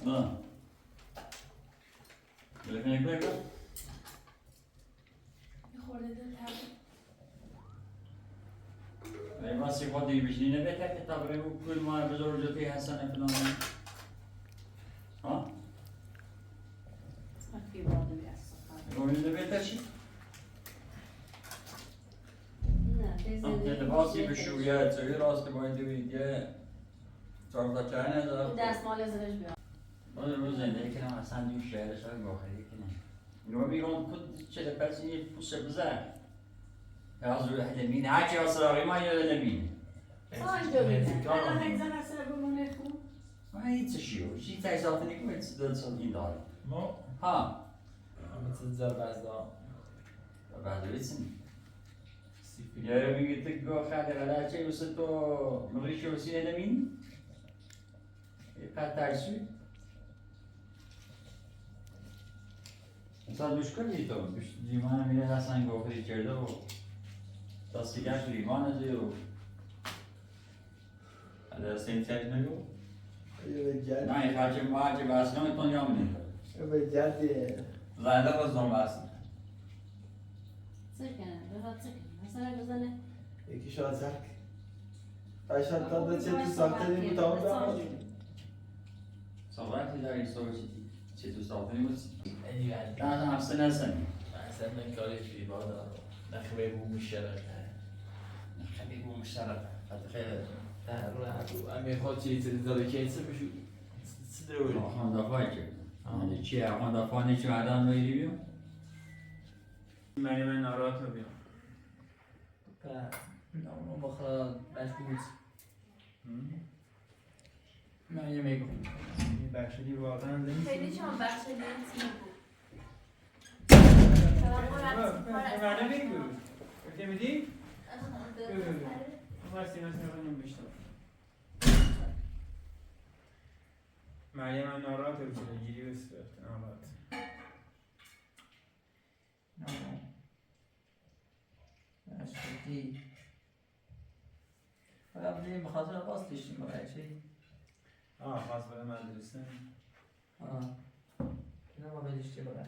نه بلکه نکره کن خورده دل تبا واسی خودی بشنی نبیده که تبره کل ما بزرگ جوتی حسن فلان ها؟ خفی باده بیست گویی نبیده چی؟ نه واسی بشویه چه راست باید دویده چهار تا چهار نداره دستمال ازش بیار من روز زندگی کنم اصلا دیو شهرش های باخری کنم اینو میگم کد چه پس این پوسه بزر از روی هدمین هرچی آسراغی ما یاد نمینه ساج دویده الان هنزن اصلا بمونه خون ما هیچشیو هیچ تایساتی نکنم هیچ دل سال این داره ما ها مثل زربزدا بعد ویسن سیفی یا میگه تگو خاطر على شيء بس تو مريش وسيله لمين قاعد تعيشي مثلا مشکلی تو لیوان میره اصلا گوخری کرده و دستگاهش لیوان زی و دست این تک نگو نه این خرچه مارچه بس نمی تون یام نیست به جدی زنده باز دون بس سکنه بخواد سکنه مثلا بزنه یکی شاید زرک قشنگ تا ده چه تو ساخته نیم تا اون صحبتی داری صحبتی چه تو ساخته نیست اینی بعد نه نه اصلا نسن اصلا من کاری فی بادا نخبه بو مشترک خیلی بو مشترک خیلی رو امیر خود چیزی داره که ایسه بشو سدروی آخوان دفاعی کرد یعنی چی آخوان دفاع نیچه مردم میری بیو من ناراحت رو بیام اونو بخواد مشکوز من یه میگم این بخشی واقعا نمیشه خیلی چون بخش نیتی بود من نمیگو گفته میدی؟ مرسی من بیشتر مریم هم ناراحت رو کنه گیری بسید ناراحت اشتی فقط بودیم بخاطر باز داشتیم برای چی؟ خواست برای مدرسه اینا ما بدیشتی برای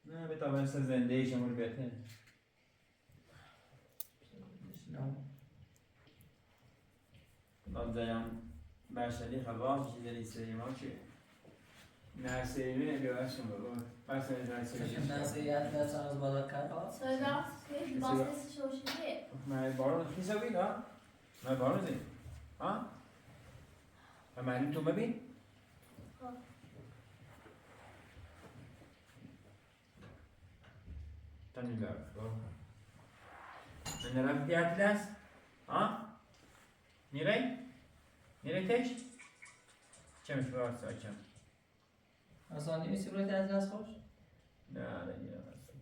نه به تا مثل زنده شما رو بهتر دادم برشلی خواهد چیز داری سری ما که نه سری می نگه شما رو برسلی نه سری نصیحت دستان از بالا کرد صدا باز شوشیه من بارون خیزه بید ها من بارون زید ها و من تو ببین تانی لرف من نرم پیاتی لست ها میره؟ میره تشت؟ چمش باید ساچم اصلا نیمیسی برای تعطیل از خوش؟ نه نگیرم اصلا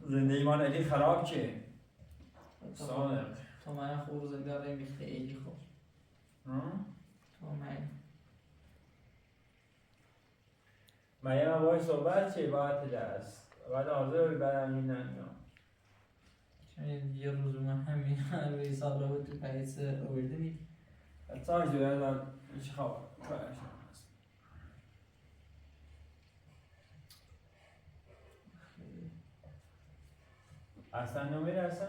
زندگی ما خیلی خراب که صادق تو من خوب زنده رای خیلی خوب تو مریم هم باید صحبت چه باید دست باید حاضر برم این نمیام یه روز من همین سال رو تو پاییز آورده می تاج دوید من هیچ خبر اصلا نمیره اصلا؟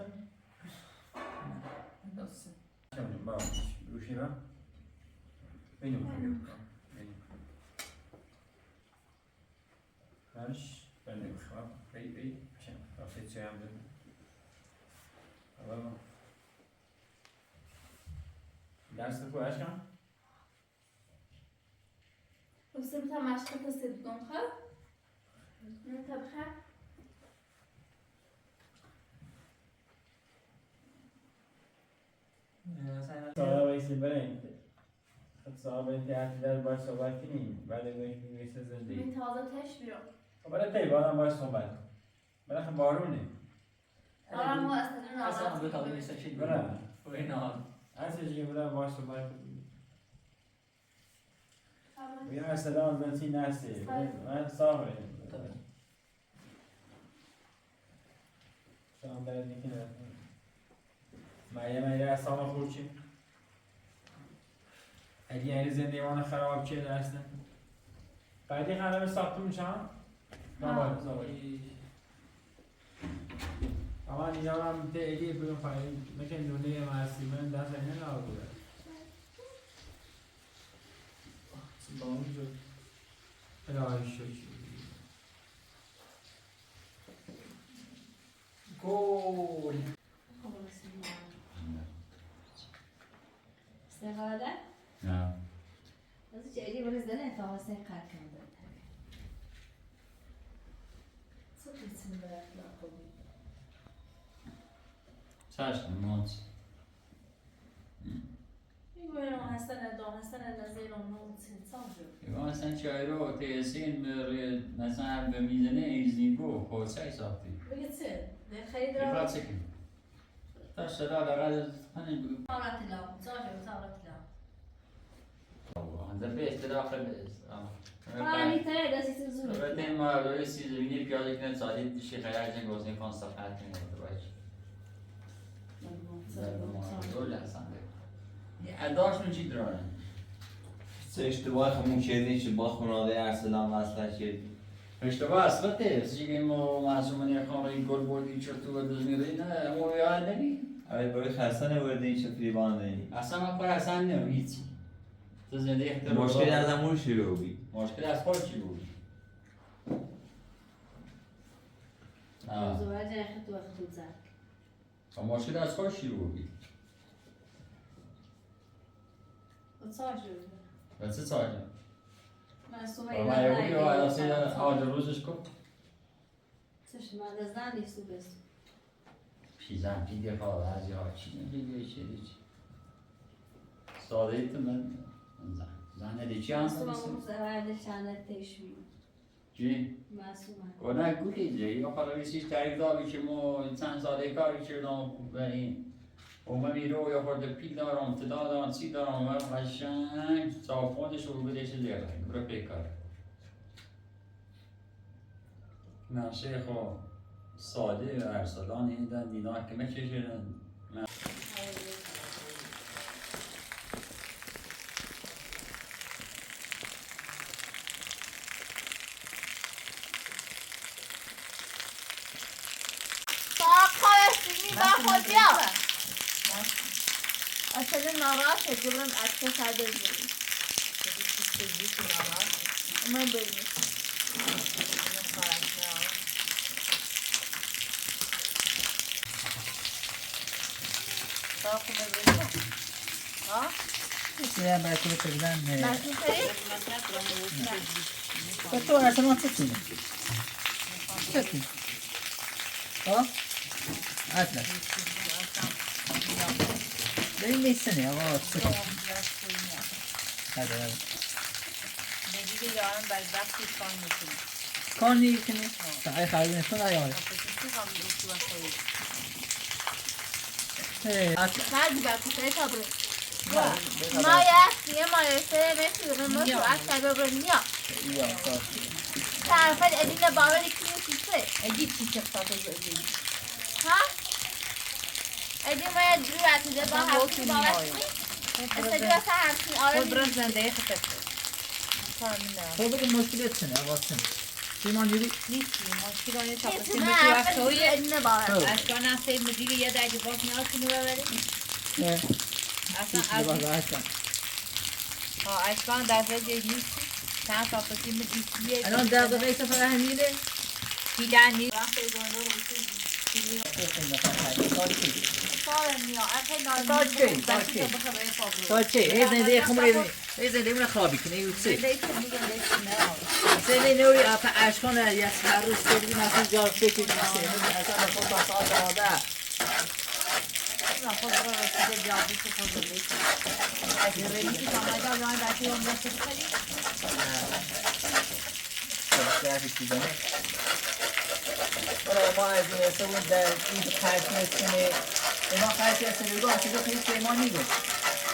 دسته چون با روشی با بینو هرش بینو خواهم بی چون رفتی چه هم دارم اول درس تو اش کن؟ وسیم تا مشق تست دون خب من طبخه سالا ویسی برین سالا برین تیاتر در باید صحبت کنیم بعد بهش میگویست زندگی من تازه تش بیرم برای تی بادم باید صحبت کنیم برای خب بارونه آرام ما استدون اصلا آرام دو تا بودی سچید برای و این حال هستی جگه برای باید صحبت کنیم بگم اصلا بنتی نستی من صاحب شام برای دیگه نرسیم میره اصلا خورد چی؟ اگه یعنی زندگیمان خراب چیه درسته؟ بعدی خانم ساخته میشم؟ نباید اما اینجا هم دیگه بگم پایین مثل نونه مرسی من دست اینه نبوده سلام جو الهی شکر گول استفاده؟ نه از چیزی برای زنه تا واسه کار کنده. Co ty chcesz brać na kobietę? چشم موت میگویم هستن دو هستن نظیر اونو سنساجو. مثلا چای رو تیسین روی مثلا به میزنه ایزنیگو پوسای ساختی بگه چه؟ ده خیلی یه را چه کنی؟ تا شده لقد همین بگو تارت لا، ساجو تارت لا. هذا بيت داخل خالی تر دستی زور. بعدين ما روی سیزمینی پیاده کنه ساعتی دیشی خیلی جنگ وزنی کن صفحت کنه باید دول اصلا اداشون چی درانه چه اشتباه خمون کردی چه با خانواده ارسلان وصله کردی اشتباه اصفته سیگه ما معصومانی خانه گل بودی چطور و دزمیری نه ما یاد نمی آره برای خرسه نورده این چه فریبان دهی اصلا من پر اصلا نمیدی تو زنده اختلاف مشکل از همون شروع بی مشکل از خود چی بود؟ زواج اخت وقت زد. و مشکل از خود چی بود؟ ساجو. و چه ساعتی؟ من و سومه من یه بودی و اصلا آج روزش کن چش من از زن نیستو بس. پیزن پیده خواه بعضی ها چی نمیگه چی دیگه ساده ایتون من زن دیگه هم مسوما نیست مزاحم شانه تشمی. چی؟ مسوما. کنه گویی دیگه یا خاله بیشتر تعریف داری که ما چند ساله کاری کردم بریم و من میرو یا خورده پیل دارم تدا دارم سی دارم و قشنگ صافونش رو بدهش دیگه برو پیکار نه شیخ ساده و ارسلان این دن دینا که میچشن اصلا ناراحت شد که برم عکس ساده بگیریم من بگیریم یه برکه بکردن مشروع خیلی؟ تو اصلا چه کنی؟ چه کنی؟ ها؟ اصلا ببین میسنه آقا چه کنی؟ هده دیگه یارم بدبختی کار میکنه. کار نیکنی؟ ای خرید نشون نیاره خیلی برکه تا بریم مایه مایه مثل ما تو اکتر بریم نیا طرفت ادین باوری کنی چیزه اگه چی که خواهد بزنی؟ ها؟ ادین مایه دروی عتیده با هفتی باور کنی؟ استدی واسه همچین آره خود برم زنده خطر تو بگم مشکلت چنه آقا چنه سیمان جوری نیستی مشکل آنه تا پسیم نه تو حرفت وقتایی ادین باور اشکان هسته مدیگه یه درگه باز نیاز کنه ببری اصلا از اشکان در زده نیستی چند تا پسیم مدیگه الان دقیقه سفر همیله دیدن نیست سال نیا اخی سال چه؟ سال چه؟ سال چه؟ ای زنده خمره ای زنده من خوابی کنه ایو چه؟ زنده نوری آفا اشکان یه هر روز سردی مثلا جار فکر کنی اصلا خود تا ساعت آده خود رو رسیده بیابی که خود رو بیشتر اگه ریدی که آمده آمده بچه هم دسته بخری درکی چیزانه برای ما از این اصلا در این خرچ نسکنه اینا خرچ اصلا چیزا خیلی سیمان نیگو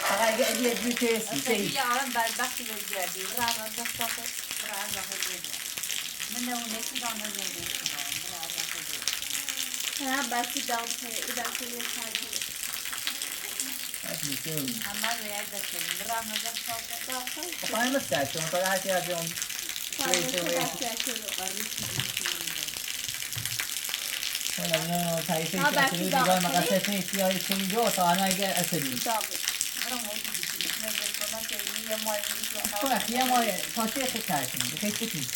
فقط اگه ادیه دوی تیستی اصلا یه آرام بدبختی بگردی را از دست آخر را از آخر بگردی من نمونه که دانه زنده را از آخر بگردی نه بسی دام که ای دسته یه سردی همه باید بکنیم رمضان ساکت خواهی مستر شما تا هرکی از اون حالا تعریفه ها، که اصلی بخشی دیگه داخلی؟ مقصد نیستی های چنی جو تا آنها اگه اصلی تو اخیه ما تا چه خیلی کار کنید خیلی کنید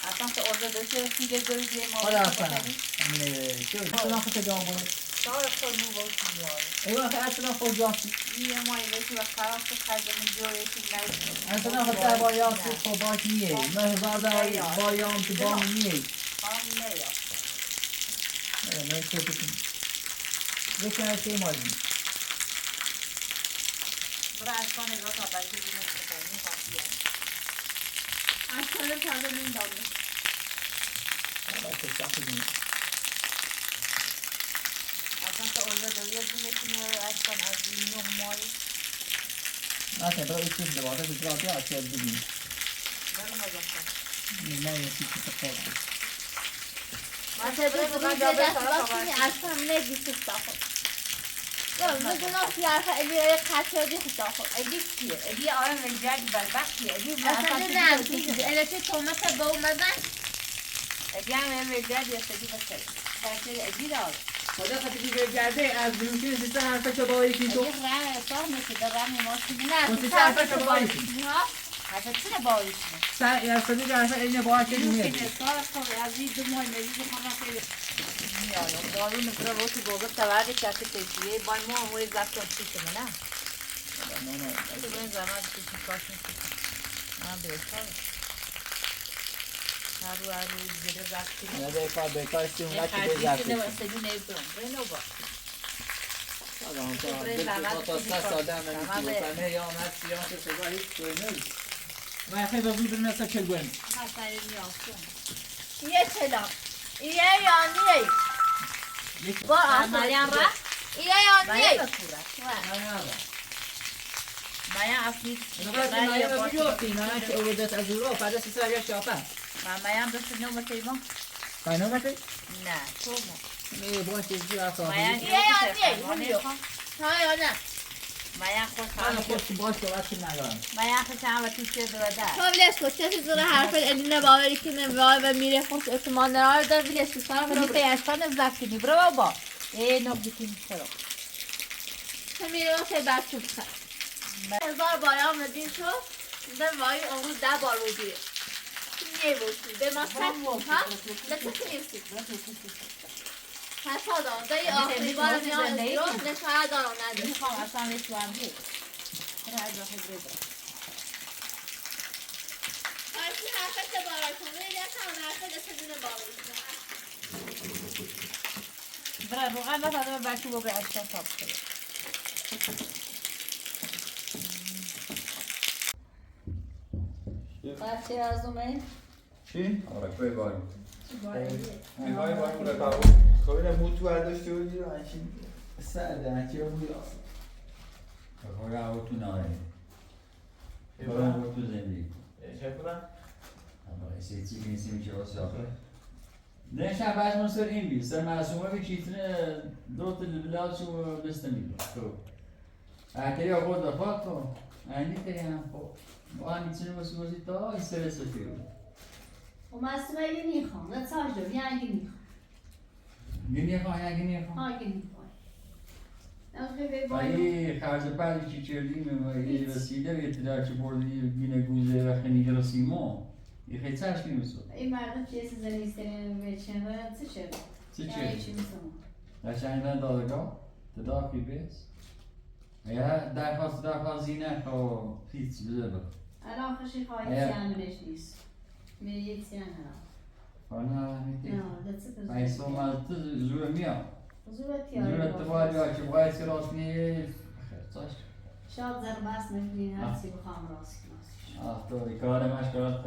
اصلا تو ارزه داشته سیده گویی ما خدا اصلا چه اصلا خود جان بود دار خود مو بود میاره ایوان خیلی اصلا خود جان یه مایی بشی و خراب تو خیلی من جوریشی نرسید اصلا خود در باید تو باش نیه من هزار در بایام تو بام نیه خواهم نیا من چه کنید یکی از چه مالی برای اشکان رو تا بلکه بینید بکنی خواهیه اشکال تازه میدامه اصلا تو ارزه داشته میتونی اشکان از این نوع مایی مثلا برای این چیز دوباره بجراتی آتیاد ببینید برای مزاقا نه یکی که خورم مثلا بگوید یه دست باکنی اشکال نگیسید داخل میدونم سیارفه ایلیه قطعه خود داخل ادی کیه؟ ادی آرام رنجردی بلبختیه ادی اصلا نه چیزی البته تومت با اومدن ادی هم رنجردی استدی بسید بلکه ادی دار خدا خطی که گرده از بیمکن سیستم حرفه که با یکی تو ادی رم اصلا میشه رم ماشینی نه اون سیستم سیارفه حرفه که با یکی حتی چرا باویشنه؟ سر یا استدی که حرفه اینه با یکی اینو نیه که نسار خوبه از این دو ماه مریض خواهم خیلی میارم دارو نکره رو تو بوگه تورد کسی کشیه بای ما اموری زفتم پیشمه نه؟ تو باید زمان پیشی کاشم من بیشتر هر روی دیگه زفتی نه بیکار سیم یه لکی خرجیسی بزرگی نوستگی نیبرم برنو با تا ساده هم نمیتونه یا آمد سیام که سگاه هیچ توی نیست من خیلی بزرگ بریم اصلا چل گویم حسنی میافتم یه چلا یه یانیه بار مریم آسان را یه یانیه مریم بکورد مریم افنید مریم بگیرتی نه که اوردت از اورو فردا سی سر یک شاپه مریم دست نوم تیمان فاینا بکی؟ نه تو ما نه باید چیزی اصلا مریم یه یانیه مریم ها یا نه مریم خود من خواهم خوش باش تو وقتی ندارم مریم خود هم و توشه بوده تو ویلش کن کسی زور حرف الینه باوری که نمیوای و میره خوش اعتماد نرار دار ویلش کن سارا برو به اشکان زفتینی برو بابا ای نبیتیم چرا تو میره و که بچه بخیر 1000 بایام ندین شد زن وای امروز 10 بار بودیه نیه بودی به ما سکتی ها نکسی نیستی حسا دارم دایی آخری بار میان از رو نشاید دارم نده میخوام اصلا نیست بردی برو از راه بردم آرسی حرفت بارا کنه یه دست هم حرفت دست دونه باوری برو روغن نفرده به بچه بگه اشکان تاب کنه بچه از اومه چی؟ آره کوی باری می‌خوای باید بوده کارو خب اینه موتو برداشته بودی و همچین سرده همچین رو بوده کوی هوا تو ناره کوی هوا تو زندگی چه کنم؟ اما چی نیستی میشه واسه آخه نشان بعد من سر این بی سر معصومه که چیتونه دو تا دبلات شو بستنی تو اگه یا خود دفعه تو عندي كلام وأنا تسمع وسوسي تا استرس فيه و مسئله یه میخوام نه ساج دار یعنی میخوام گنيه خواهی گنيه خواهی ها که میخوام از به ولی خرج بعدی چی کردیم و یه وسیله به اطلاع چه بردی گینه گوزه و خنیجه رسیمو یه خیلی چشم می‌رسد این مردم چه چیزی نیستن میشن و چه چه چه یعنی چی می‌سوم قشنگ من دادگاه تداخل بیس یا درخواست زینه خو پیچ بزرگ الان خوشی خواهی سیانش نیست میگه سیان فانا میتی نه دست بایستم از تو زور میام زورت زور اتفاقی یا چه باید که راست نیه خرطاش شاد زرباس نمیدین هر چی بخوام راست کناس تو کار ماش کارات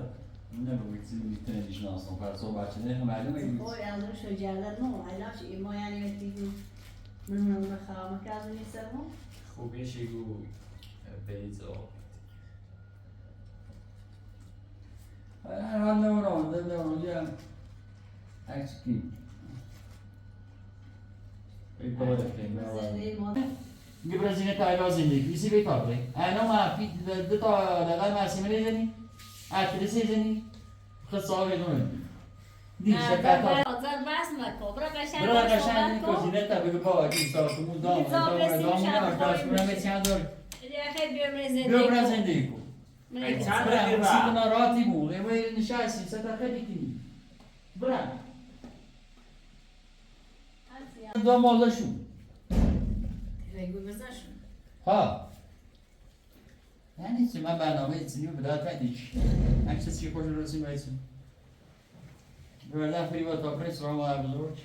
نبود چیزی میتونه دیشناسم پر صحبت چه معلومه این اوه از روش جلد نو علاش ما یعنی میگیم من خرام کردم نیستم خوبیش یکو بیزا انا نورون ده نورون جام اكسكي ای باید زنده ما قبل زينة علاج زندگی سی بیت آبله. أنا ما في دتا دقیقه مسیمه زنی، اتریسی زنی، خساره دونه. دیگه کاتا. آزار بس نکن. برای قشنگ برای باش قشنگ صحبت این کن. کوزینه تا بگو پاکی ساعت مو دام آشپاش کنم چند دور. دیگه خیلی بیرون زندگی بیا برای کن. زندگی کن. من چند برای دقیقه؟ سیگن راتی بود. امروز نشستی ستا خیلی کنی. برای. دو مالشون. بگو بزنشون. ها. یعنی چی من برنامه چنین بدات ندیش. عکس چی خوش رسیم رسیم. برای فری و تاپرس رو ما بزرگ.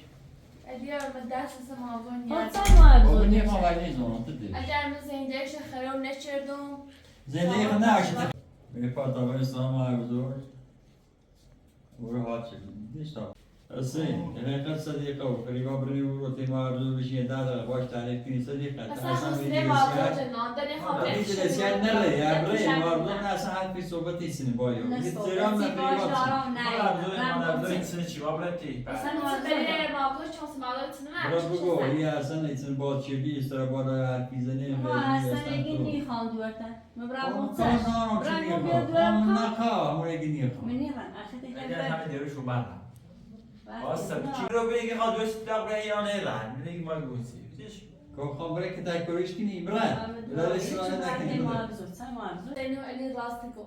Eğer ben dersim ağzım خودت yer. ما بابا بزرگ. نیخوام ولی زمان تدی. Eğer ben zindeyse xeram neçirdim. زندگی خود نشده. به پاتاپرس رو ما بزرگ. برو هات شد. نیستا. اصلی. این صدیقه و فریبا بری و روتی ما بزرگ بشین داده باش تعریف کنی صدیقه. Mesela hızlı mağdur cenanda ne Tabii haber? ki de sen nereye ya buraya mağdur nasıl hafif sohbet etsin boyu. Gittiram da privat. Mağdur içine çıkıyor, bıraktı. Sen nasıl böyle mağdur çalışsın mağdur için mi? Bura بگو یه اصلا ایتون با چگی استرا بالا حرف میزنی ما اصلا یکی نیخوام دورتن. مبرم کار مطلع. دارم چی برای میخوام بیاد دورم هم کار. نکا همون یکی نیخوام من نیخوام. آخه دیگه Eğer بر. همه دیروشو بردم. واسه چی رو بگی خواهد دوست داغ به ایران ایران میگی ما گویی. بیش. که خواهم برای که تکریش کنی برای برای شلانه نکنی ما بزرگ. سر ما بزرگ. Senin elin rastı ko.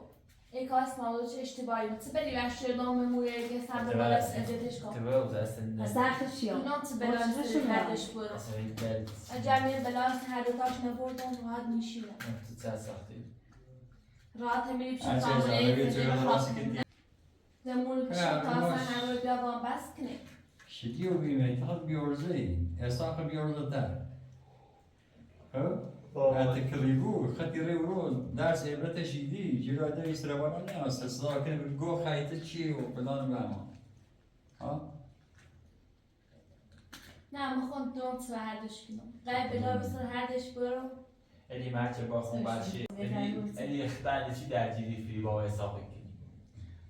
Ekas mağdur اشتباهی مت بری وشتردام مویه که سر به بالاس ازدش کن. تبغى وزاسن. از آخرش یا. Bundan tı belas هردش برو. اصلا بلد. Eğer bir belas her dotaş ne buradan rahat nişine. تتصل ساختي. Rahat emiri bir şey Açık tamam. yazarı geçiyor nasıl gidiyor Zemunu bir şey tamam her böyle bir avan bas kine. شدیو بیمه تاخد بیارزه احساق بیارزه تر حتی کلیبو خطی ری رو درس عبرت شیدی جلو در استرابانا نه است صدا کنه بگو خیطه چی و فلان و اما ها نه میخوام دون تو هردش کنم. غیر بلا بسر هردش برو. الی مرچ با خون بچه. الی اختار چی در جیلی فری با حساب کنی.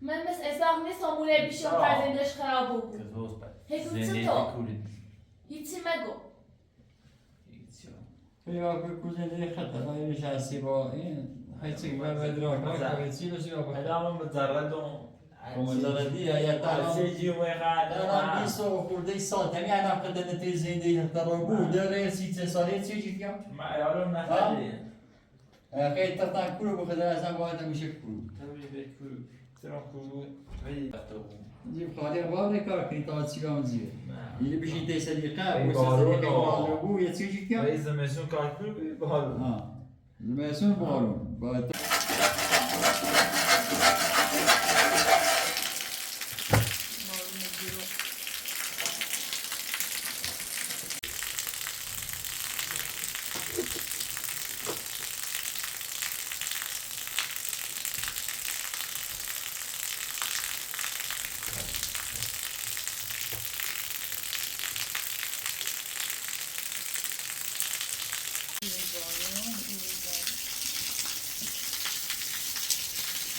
من مثل اساق نیستم موله بیشتر فرزندش خراب بود. کزوز بد. هیچ زندگی تو. کولید. هیچی مگو. یا کوزنده خطر های نشستی با این هیچی که باید درام های چی بسی یا باید ادامه مزردم. مزردی یا تمام چه و خرد. دارم 20 خورده سال دمی انا قدرت نتی زنده خطر بود داره 30 ساله چی چیکم ما یارم نخواهی. خیلی تفتن کلو بخدا اصلا باید میشه کلو تبری به کول. ترام کول. ولی تو. جیب خاطر بار نکار کنی تا چیکار زیه یه بشین تی صدیقه ای و بارون صدیقه آه. کار بو یه چی چیکم ولی زمستون کار کول بحال. ها زمستون بارون باید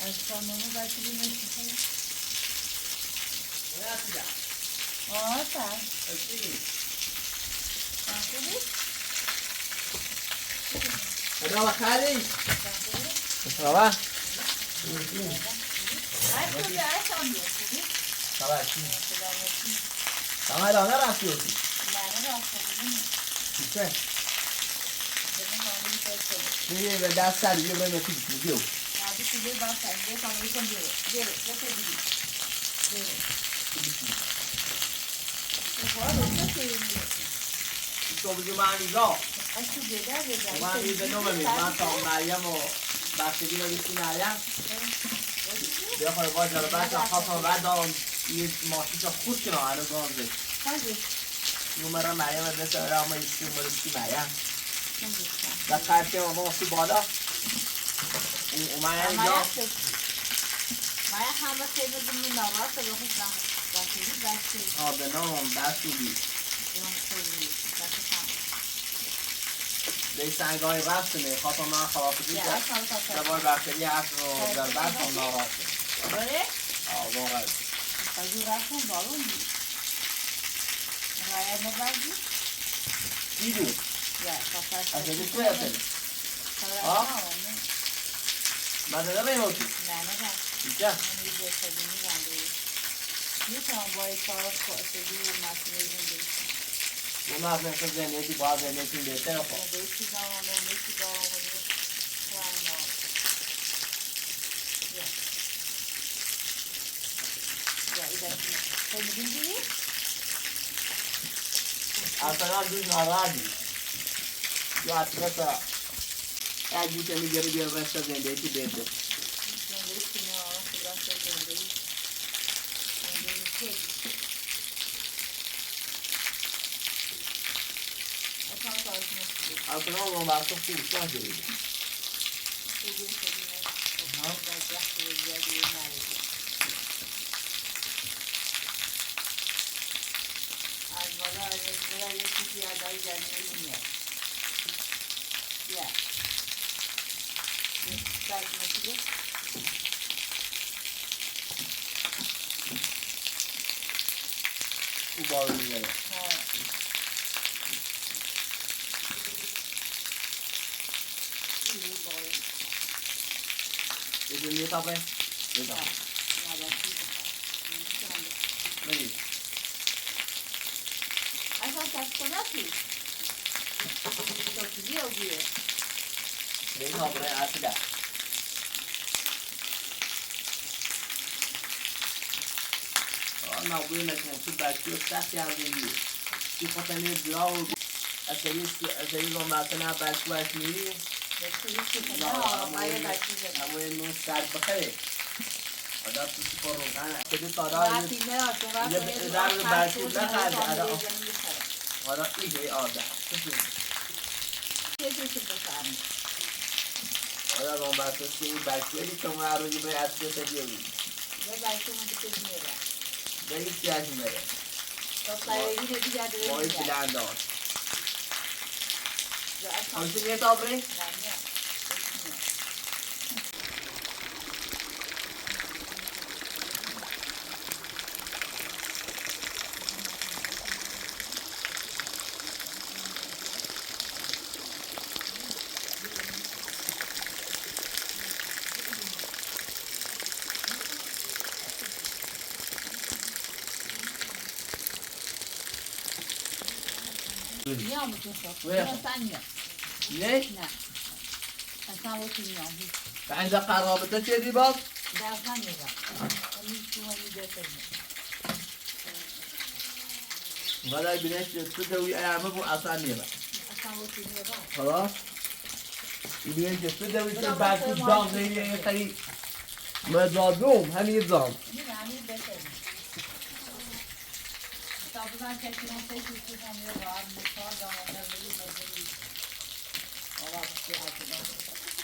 از کانونو بچه بیمشی کنی؟ آه سر خدا بخیری خبر خبر چی؟ خبر دانه رفتی ہوتی چیچه؟ میگه به دست سر بیا بریم یکی بیو تو بگو من ایزا من ایزا نومه من تا مریم و بختگی رو بیستی مریم بیا خواهی باید داره بعد خواه و بعد دارم یه ماشی که خود کنه هنو گانزه نومه مریم از نسه را اما ایستی و مرستی مریم و قرچه اما ماشی بالا اومه اینجا من همه خیلی دمی نامرد رو بخونم. بخونی به نام بسو بی به سنگای رفت نه خواستم من خلافتی کرد دوباره بختری هست رو در بست هم ناراحت شد آره؟ واقعا خیلی رفتم بارون بود. راید نبردی؟ چی بود؟ Alltså det tror jag inte. Ja. Men det där var emot. Inte? Men man har inte den lite bara den lite det där på. Aslında düz naradi. Yo atleta. Eğer gittiğini geri başladığında eti belli. Aslında o zaman çok kuşlar geliyor. Bu bağlı bir yere. Itu ni apa? Itu. Baik. اصلا تشکناتی تو چیزی رو بیه Ni apa ni ada. Ana buena com tu bate o tá se abrindo. Se for também draw, a vão bater na bate com as minhas. Amanhã não sabe para quê. Ada tu se for rogar, aquele tora. Dar o bate na casa, ada ide ada. Ada vão bater assim, bate ele tomar o de bate que tá de hoje. Daí que a gente Boy filan da. Hamsi ne tabre? Niye musun sen? Buyur. Sen ye. Ne? Sen o kimi yağmur. Ben de karabıta çedi bak. Dersen ye bak. Onu suyu götürme. Valla güneş tuttu da uyarımı bu asan diye bak. Sen o kimi bak. Tamam. Güneş tuttu da uyarımı belki dam diye kayı. Mezadum hem yedzam. Yani götürme. Sabıdan çekilen sesi tutamıyor var. Mutfağa zamanlar böyle böyle. Allah bir altından.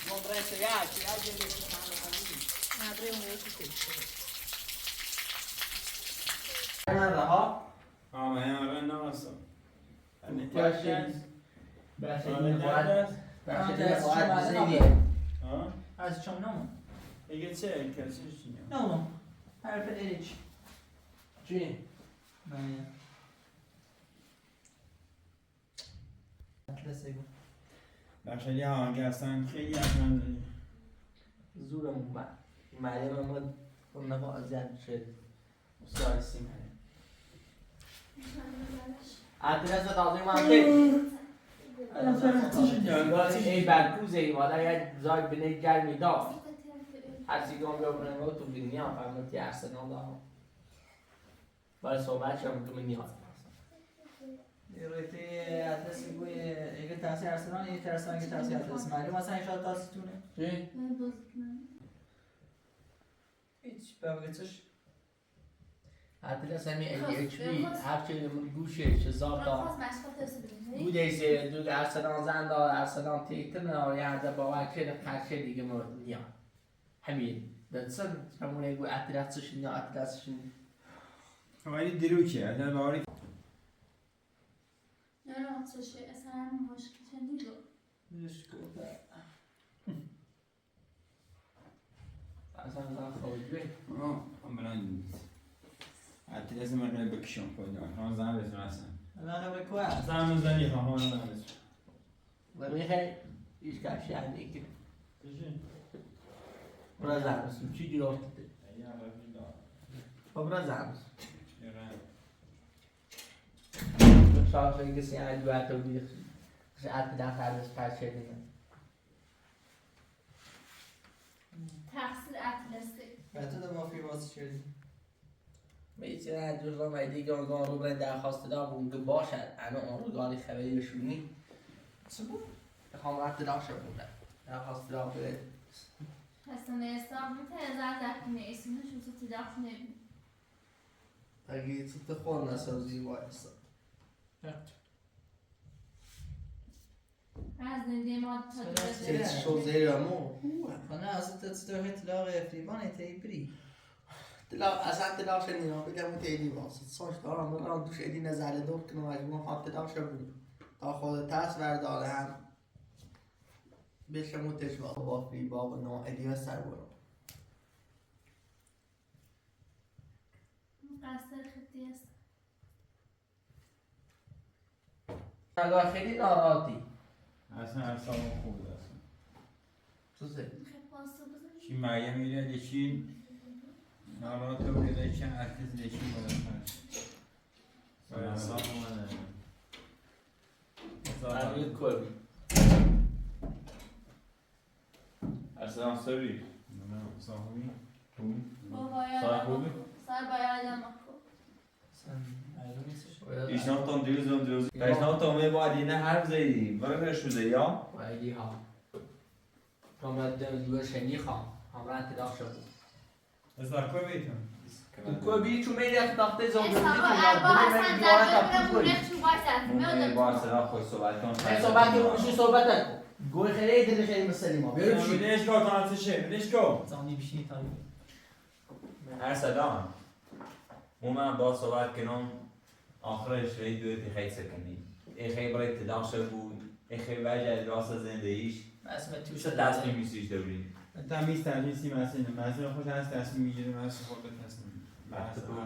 Mondrese ya, ya geliyor sana. Abre um outro texto. Nerede ha? Ama yani nasıl? Hani Başlayın. Hani Başlayın. nerede? Ha? از چون نمون Geçe kesiyorsun ya. نمون حرف اریچ Çin. من اطلس بگو خیلی آهنگ هستن خیلی اصلا زورم اومد. مریم هم اون نفع اذیت شد. مستعد سیم. اعتراض تازه منطق. ای برکوزه ای مادر یه زای بینه گرمی دار. هر سیگان بیا برنگ ها تو دنیا فرمتی ارسنال دار. برای صحبت شما تو منی هست. رویتی اطلس بگو اگه تاثیر ارسنال یه ترسان اگه تاثیر اطلس معلوم اصلا این شاید تاثیر تونه چی؟ هیچ بگویتش اعتراض همی ADHD هر چی من گوشه زاب دار. بود ایسه دو ارسنال زن دار ارسنال تیتن و یه باور کرده خرچه دیگه مورد نیا. همین. دادسن همون ایگو اعتراضش نیا اعتراضش نیا. ولی دروکه اگر باوری نه آتشه اصلا مشکل نیست. اصلا خوابی. من اعتراض من رو بکشم خودم. هم زن بتونم اصلا. الان به کوه زن زنی ها هم زن بتونم. ولی خیلی هیچ کشی هم دیگه برای زمستون چی جور افتاده؟ برای زمستون شاید خیلی کسی هم دو حتی بیخ شاید در خرمز پرچه دیگه تقصیر اطلسه حتی در مافی باز کردی میتونه از جز را مایده گرگان رو برای درخواست دارم که باشد انا اون رو گانی خبری بشونی چه بود؟ بخوام رفت داشته بودن درخواست دارم برای حسن اسلام میتونه زرد کنه اسمش رو تو تداخل نبید اگه تو خور نسازی وایسا از نده ما تا چه شو زیر امو خانه از تستوه تلاغ افریبان تیبری اصلا تلاش نینا بگم اون تیلی واسه ساش دارم برام دوش ایدی نزله دور کنم مجموع خواب تلاش بود تا خود ترس برداره هم بشم اون تشوال با فریبا و نوع ایدی و سر برو قصر خطی است اگر خیلی ناراحتی اصلا اصلا خوب است. تو زه خیلی پاسو بزنی چی مریم میره چی ناراحت بوده چی ارکز لشی باید اصلا اومده برای کلی اصلا سری صاحبی بابایا صاحبی سر باید مکو ایشان دیروز ایشان تومه باید اینه حرف زیدی برای شده یا؟ وایدی ها تو مدام دیو شنی خام همراه تلاش بود از درکو بیتون تو بی چون میری اختاخته زنده اربا حسن در بگم مونخ چون مونه با باید صدا خوش صحبت کن صحبت رو صحبت نکن گوی خیلی دل خیلی مسلی ما بیارو چی؟ بدهش کن تانسشه بدهش کن زانی بشینی تایی هر صدا هم من با صحبت کنم آخرش رای دویتی خیلی سکنی ای خیلی برای تداخشه بود ای خیلی وجه راست زندگیش اسم توش چه تصمیم میسیش دوری تمیز تمیزی مثلا خوش هست تصمیم میگیره من خود تصمیم استقال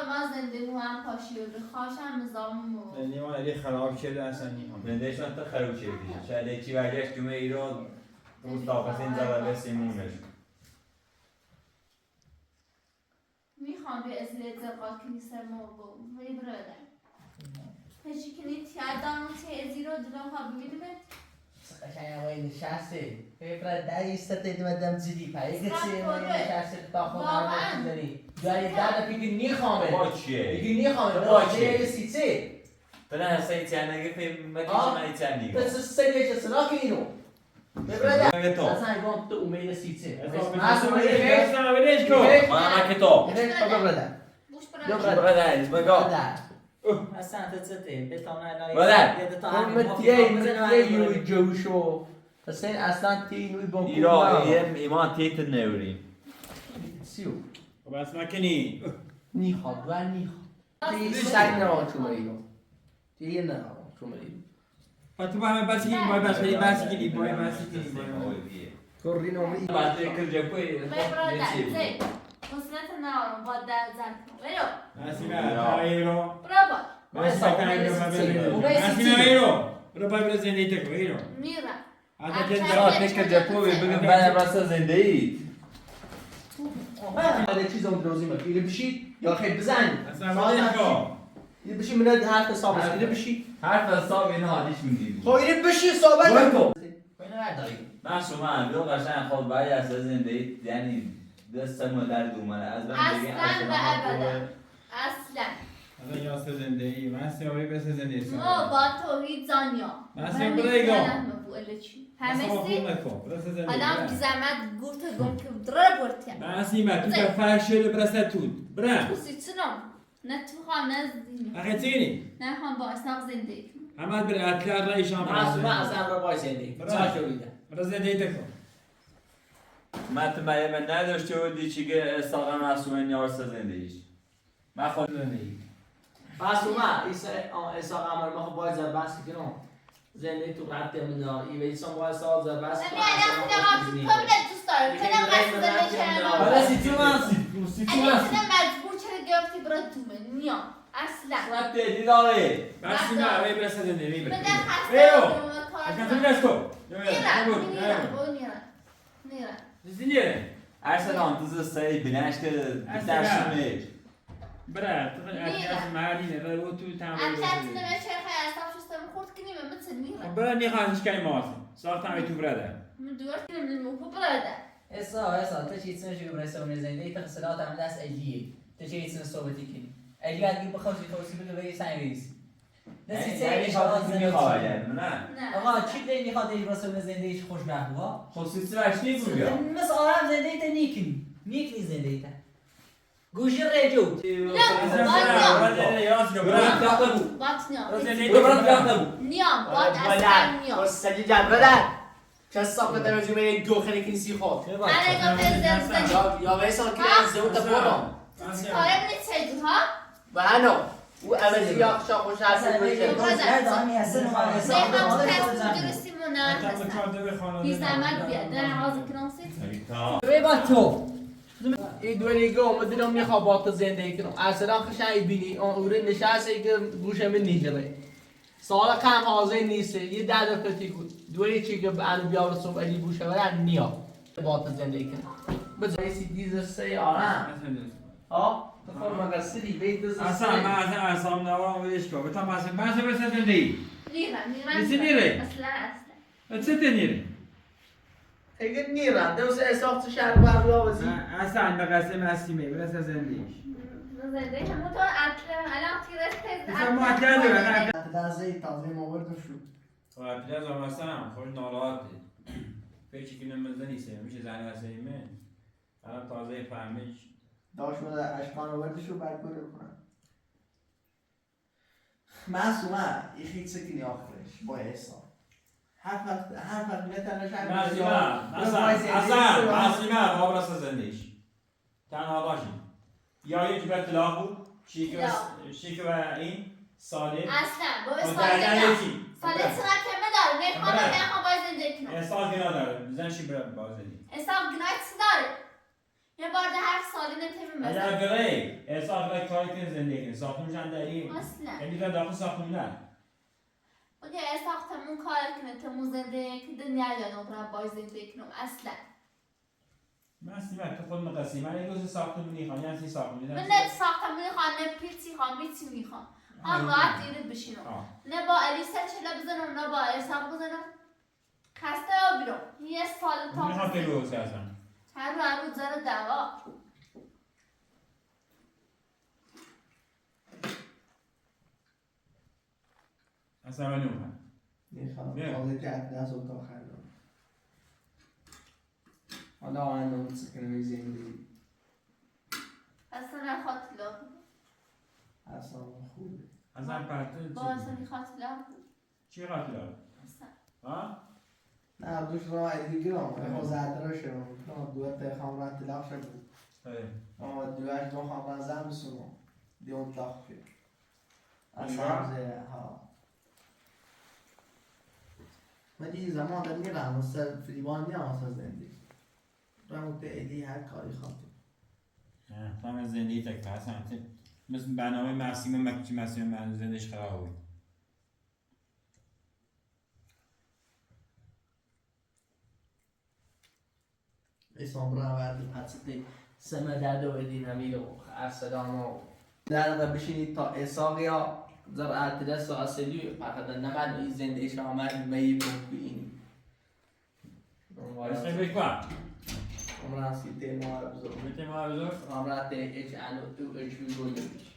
ما زنده هم پاشی و خواهشم نظام و نیمان علی خراب شده اصلا نیمان زندگیشان تا خراب شدی شاید چی برگشت جمعه ایران روز تاقسین زبر سیمونش میخوام به ازلیت زرقات کنی سر موقع وی برادر هشی کنی تیادان و تیزی رو دلم ها ببینیم قشنگ وای نشسته فکر در ایستاده دم زیدی پای کسی وای نشسته تا خود هم می‌زنی جای در پیگی نیخوامه با چیه؟ پیگی نیخوامه با چیه؟ چه سیچه تنها هستی تیانگی فیم مکیش من تیانی پس سریع چه سنا که اینو ببرده تو اصلا ایگان تو امید سیچه معصوم معصوم بدهش کن بدهش کن من تو ببرده ببرده بوش ببرده برادر بگو اصلا تسته بتونه برادر متیه یوی جوشو اصلا تینوی با ایران ایمان تیت نوریم سیو بس مکنی نیخواد و نیخواد تیه سگ نران چومه ایران تیه نران چومه ایران تو با همه بسی کنی باید بسی کنی بسی کنی باید بسی کنی کردین اومدی بعد کل جکوی برادر زی مسلط نارم با در زن کن برو بسی کنی ایرو برو بسی کنی ایرو بسی کنی ایرو برو باید برو زندگی تکو ایرو میرم کل جکوی بگم بعد راست زندگی من چیز اون دروزی میگه بشید یا خیلی بزنید اصلا بدهش کن اینو بشید من حرف حساب اینو بشید حرف حساب اینو حالیش میدید خب اینو بشید صحبت نکن اینو نداری من شما دو قشنگ خود باید از زندگی یعنی دستم در دومنه از من دیگه اصلا و ابدا اصلا الان یاسته زندگی من سیاوی بس زندگی ما با توحید زانیا من برایگا همه سی نکن برس زندگی آدم بی زحمت گورت گم که دره برتیم من سیما تو که فرق شده برسه تود برم تو سیتسونم نه تو خواه نه زدیم اخی چینی نه خواه با اسناق زندگی همه بر اتکار را ایشان معصوم اصلا رو بای زندگی چا شویده برس زندگی تکن من تو مریم نداشته بودی چی که ساقه معصومه نیارست زندگیش من خود زندگی معصومه ایسا قمر ما خب باید زر بس کنم زندگی تو رد من ای ویسان باید سال زر بس نمی الان خیلی قبل تو بله دوست دارم چرا قصد زنده حالا چرا سیتی من اگه چرا مجبور چرا گرفتی برای تو من نیا اصلا صورت تهدید داره. بس نه اوی برسه زندگی من بده در خسته بیو بودم و کار اکنون دست کن میرم زینیره Ersalan tuzu sayı bilençte biterşimi. برای تو از مردینه و او تو تمام البته به چرخه اصلا شستم خورد کنیم مثل میرم برای نیخوانش که ماست ساختم تو برده من دوار کنم من براده اسا تا چی تسمش جو برسه اون زنده تا خسارات هم دست الیه تا چی تسمش صحبتی کنی الی اگه بخواستی توصی بگو بگی سعی ریسی نسی سعی شاد میخواد نه. آقا چی دیگه میخواد این واسه اون زندگیش خوشبخت وا خصوصی وقتی بگو. مثل آرام زندگی تا نیکنی زندگی تا گوشی رجو نیام باد اصلا نیام سجی جبرده چه ساخت در رزومه یک دو خیلی کنیسی خود هر اگه پزر یا ویسان که از زود برام کاره بینید سیدون ها و هنو او عوضی یا خشا خوش هستن بشه درستی منان بی زحمت بیاد در حاضر کنم سید با تو این دولیگه اومدنم میخواه با تو زندگی کنم اصلا خشایی بینی اون اوره نشسته که گوشم نیجره سال کم حاضر نیسته یه 10 دفعه دوری چی که انو بیار صبح علی بوشه برن نیا با تو زندگی کنم بذار سی دیزر سه آرام ها تو فرما قصدی بیت دز اصلا من اصلا اصلا نوارم ولش کن بتام اصلا من اصلا برسه زندگی میرم اصلا چه تنیره اگه نیرم دوست احساس شهر بر وزی اصلا به قصد مسیمه برسه زندگی زنده همونطور الان تیرس اصلا ما کرده تازه موارد شو و پیاز هم مثلا خوش ناراحته. پیچی که نمیزنی سه میشه زنی واسه الان تازه فهمیش. داشت بوده اشکان آوردشو بعد بره کنم معصومه یکی سکنی آخرش با احسان هر وقت میتونه معصومه بابا راست زندگیش تنها باشی یا یک بر طلاق بود شیک و این ساله اصلا با ساله چقدر کمه داره نمیخوام باید زندگی کنم احساس گناه داره زن شی برای باز زندگی احساس گناه چی داره یه بار ده هر سالی نتیمه اگر مثلا گره احساس گناه کاری کنی زندگی کنی ساختمون چند داری اصلا یعنی که داخل ساختمون نه اگه ساختمون کار کنه تمون زندگی که دنیا یا نبرم باید زندگی کنم اصلا من سیمه تو خود مقصی من یک روز ساختمون نیخوام یعنی سی ساختمون من نه ساختمون خواهم نه پیچی خواهم میچی میخوام هم راحت دیره بشینم نه با الیسا چلا بزنم نه با احساق بزنم خسته یا بیرم یه سال تا میخوام که روز هستم هر روز داره دوا اصلا من نمیخوام نمیخوام حاضر که از اتاق خردم حالا آن سکنه زندگی اصلا نخواد طلا اصلا خوبه اصلا پرتون با اصلا نخواد طلا چی قاتل داره؟ اصلا ها؟ نه دوش را دیگه رو زدرا شدم دوت خامران تلاف شد اما دوش دو خامران زن بسونم دیون تلاف کرد اصلا زیره ها من دیگه زمان دارم میرم مستر فریبان میام اصلا زندگی رمو تعیدی هر کاری خواهد نه من زندگی تک اصلا مثل برنامه مرسیم مکچی مرسیم من زندگیش خراب بود اسم برای وردی پسیتی سمه درد و ایدی نمیره و ارسدان و در واقع بشینید تا احساق یا زرعت دست و اصلی فقط نمد این زندگیش آمد میبون بینی اسم بکن عمران سیته ما بزرگ میتونی ما بزرگ؟ عمران ایچ انو تو ایچ بی گوله بیش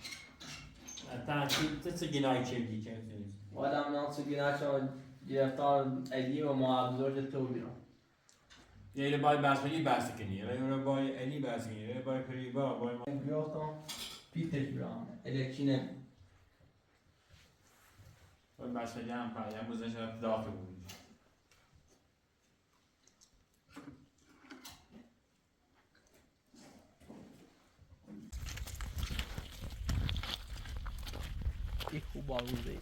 تا چه گناهی چه بگی که میتونی؟ آدم نانسو گینا چون گرفتار ایدی و ما بزرگ تو بیرون یه باید بسکنی بس کنی یه باید علی بس کنی یه باید پریبا باید ما بیافتم پیتش بیرون الکچینه باید بس کنی هم پایی هم بزنش داخل بود این خوب آروزه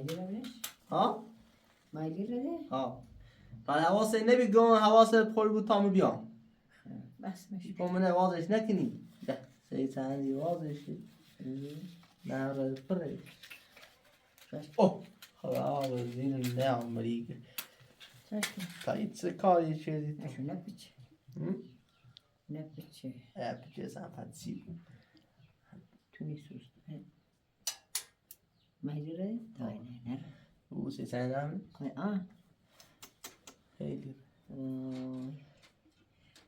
مایلی رو ها مایلی رو ها بعد حواست نبی گم حواست پر بود تا می بیام بس مش با من وازش نکنی ده سی چندی وازش نه را پره اوه خدا بزین نه آمریکا تا ایت کاری چیزی نشو نپیچه نپیچه اپچه سمپتی تو نیسوز مایلی رو تاینه نره او سی چند هم خیلی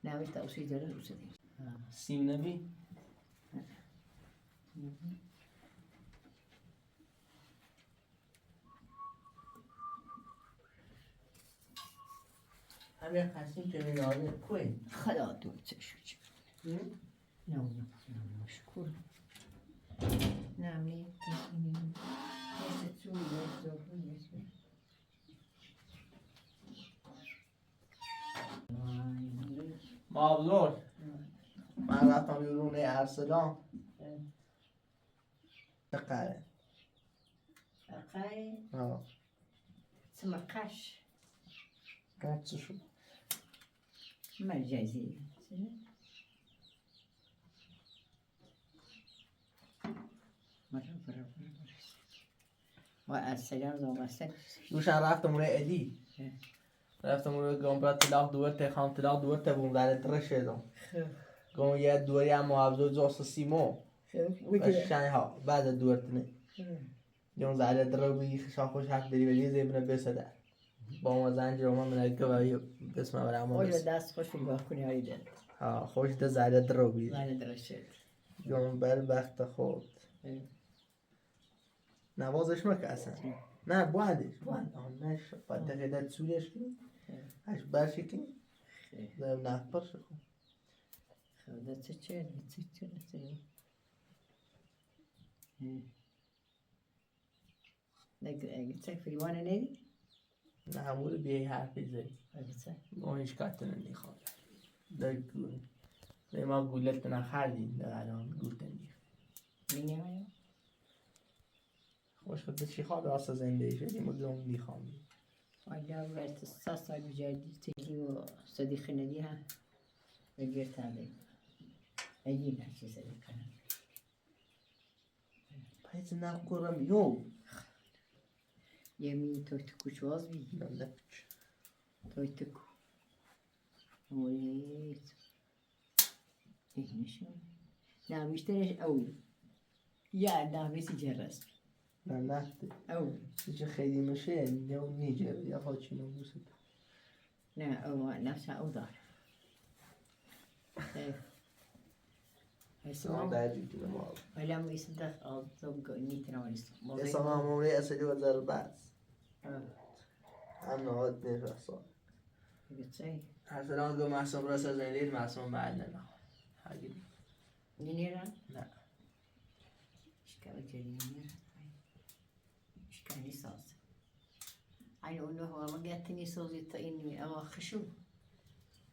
نوی تاوسی داره رو سدی سیم نبی همین خسیم که میداره کوی خدا دو چشو چه نه مشکور نه می مابلور من رفتم بیرون ارسلان چقدره اقای ها سمقش گرچه شو مجازی و ارسلان زومستن دوشن رفتم روی ادی رفتم روی گمبرات طلاق دوره خام طلاق دوره بوم در درشه دم گم یه دوری هم معابزو جاست سیمو بشنی ها بعد دورت نه یون زاده دروی خشا خوش حق دری ولی زیبنه بسده با ما زنجیر و ما من الگوی بسم برای ما آیا دست خوش نگاه کنی هایی دل ها خوش ده زاده دروی زنی درشه یون بر وقت خود نوازش مکه اصلا نه بوندش بوند آن نش بعد دقیقه سوریش کنی اش برشی کنی ده نفر شو خدا چه اگه چه فریوانه نیدی؟ نه همون بیایی حرفی زدی اگه چه؟ ما هیچ کتنه نیخواد در گونه به ما گولت نخردیم در الان گولت نیخ مینی هایا؟ خوش خود چی خواد راست زنده شدیم و گم نیخوام اگر باید 3 سال بجردی تیلی و صدیقی ندی هم بگیر تنده اگه نه چی صدیق کنم پیز نخورم یو یمی توی تکو چواز بی نه توی تکو اولیت این نشون نه میشترش اوی یا نه بیسی جرس نه نفته اوی چه خیلی میشه نه نیجر یا خاچی نموسد نه او نفسه او داره سلام دردی تو ما ولی هم ایست دخ آزم که نیتنا ولیست اسلام عمومی اصلی و ذر بس هم نهاد نیست اصلا بگه چه؟ اصلا گو محسوم راست زنید محسوم بعد نه حالی نینیرا؟ نه اشکال جدی نینیرا اشکالی ساز این اونو هوا گتنی سازی تا این اوا خشو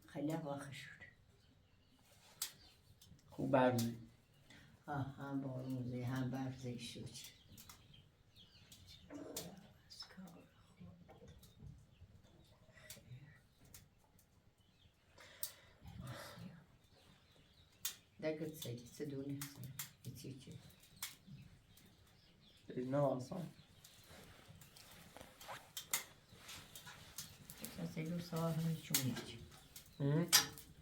خیلی اوا خشو خوب برمی هم بارون هم برزه شد دقت سيدي تدوني يتيجي نه آسان شاسيلو صار هم شونيش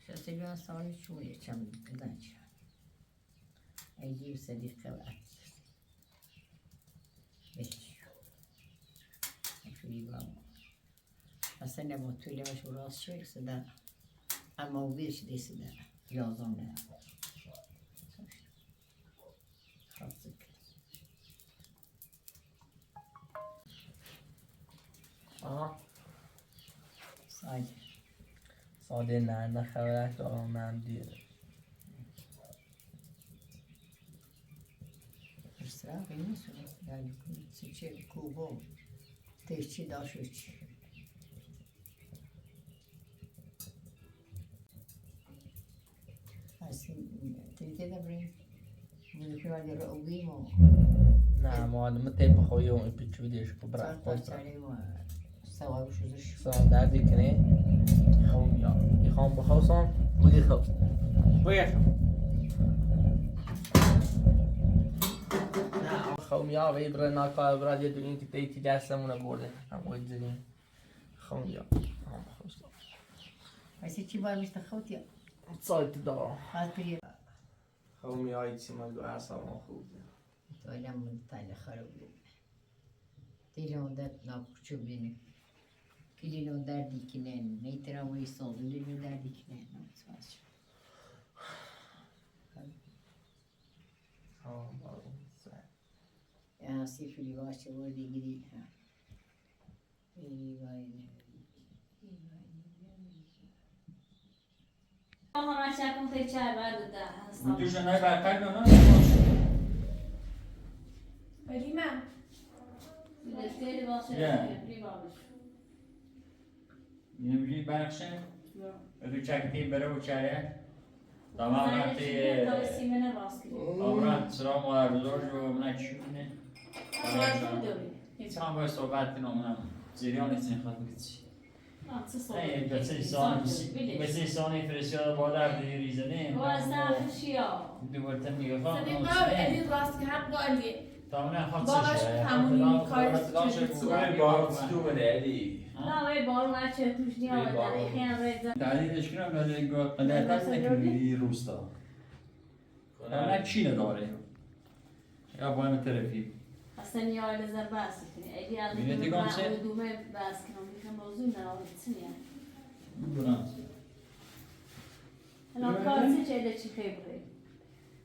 شاسيلو صار شونيش كم كذاش أيجي صديقة وقت إيش في بام أصلا ما تقولي مش وراس شيء صدا أما وبيش دي صدا لازم خاصك ساده نه خبرک دارم من دیره Sıra benim sıra. Yani seçer kubu. Teşçi daş üç. Aslında Türkiye'de buraya. Bunu kadar da o نه معلومه تیپ خویی اون پیچ ویدیش کو برای صار خود تاچاری و سواب شوزش سلام دردی کنه خوم یا میخوام بخوصم بودی خوب باید نه خوم یا وی بره ناکار برای یه دونین که تیتی دستمونه برده هم باید زدیم خوم یا هم بخوصم واسه چی باید میشته خوت یا سایت دارم خواهد بری خوم یا ایچی من دو اصلا خوب تو اینا من تایل خراب بید دیلون در ناکوچو بینی کلیلون در دیکنه نیترا وی سازو لیلون در دیکنه نمتواز شد یا سیفلی باشه وردی گری ای وای همه شکم خیلی چهر برده ده دوش نه برتر نه ولی من خیلی باشه خیلی باشه نمیری برخشه رو چکتی بره و چره تمام وقتی سیمنه راست کنی آمران سلام و عرضاج و من چونه داری هیچ هم باید صحبت کنم من زیریان نیست نخواد بگیدی نه بسه سانی فرسیاد بالا دیگه ریزنه دوباره میگه خواهم علی راست که هم قالی تمام خواهد باقاش تمومی کارش تو بده علی نه وی بارو نچه توش نیا بدن خیلی رزن تعدیدش کنم ولی قدرت نکنی روستا نه چینه داره یا با همه طرفی اصلا نیا لزر بس کنی ایدی از دومه بس کنم میخوام موضوع نرابط سنیه میدونم الان کارسی چه چی خیبره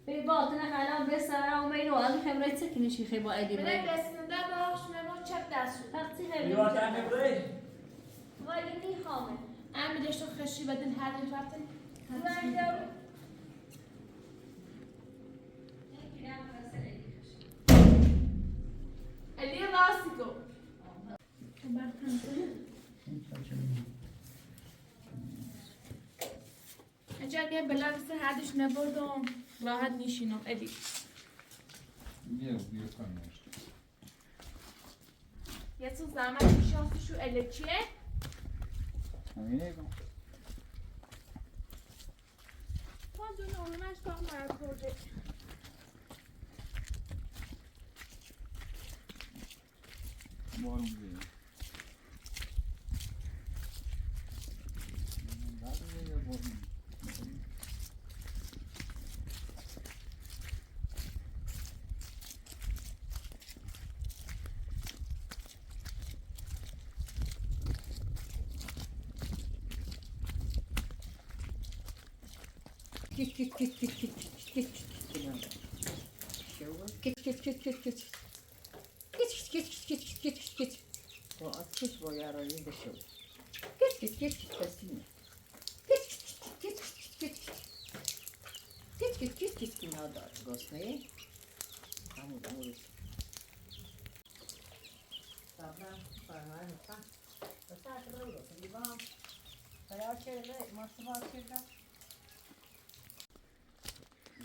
بی باطنه خیلی بسره و مینو از خبره چه کنی چی خیبا ایدی من دستنده باش من چپ دست شد وقتی خیلی ولی میخوامه امی داشتو خشی بدن هر این وقت علی راستی کو اجا که بلند سر هردش نبردم راحت نیشینم علی بیا کنمش یه تو زحمت شانسی شو علی چیه؟ همینه کن Quando não, mas tomar por بارون بیه Kit kit kit kit kit kit kit kit kit kit kit kit kit bu atış bu yararlı da şu kit kit kit kit kesin kit kit kit kit kit kit kit kit nada gostei tamam tamam tamam tamam tamam tá tranquilo vamos para que mas vai chegar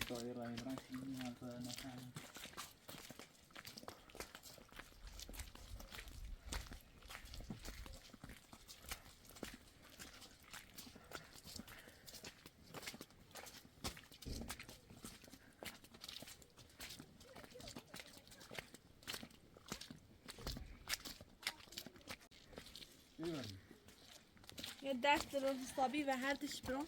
دایره ایران میاد مثلا یه دست رو حسابی و هردش برام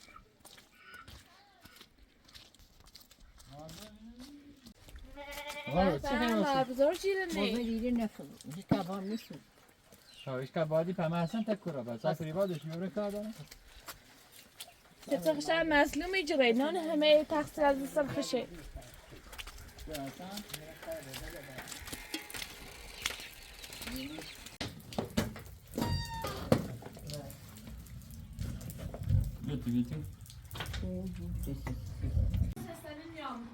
Nabzor cilene. Bozma dili nefes. Hiç taban misin? شاویش که بادی پمه اصلا تکره بس سفری بادش میبره کردن ستخشم مظلوم اجره نان همه تقصیر از دستم خشه بیتی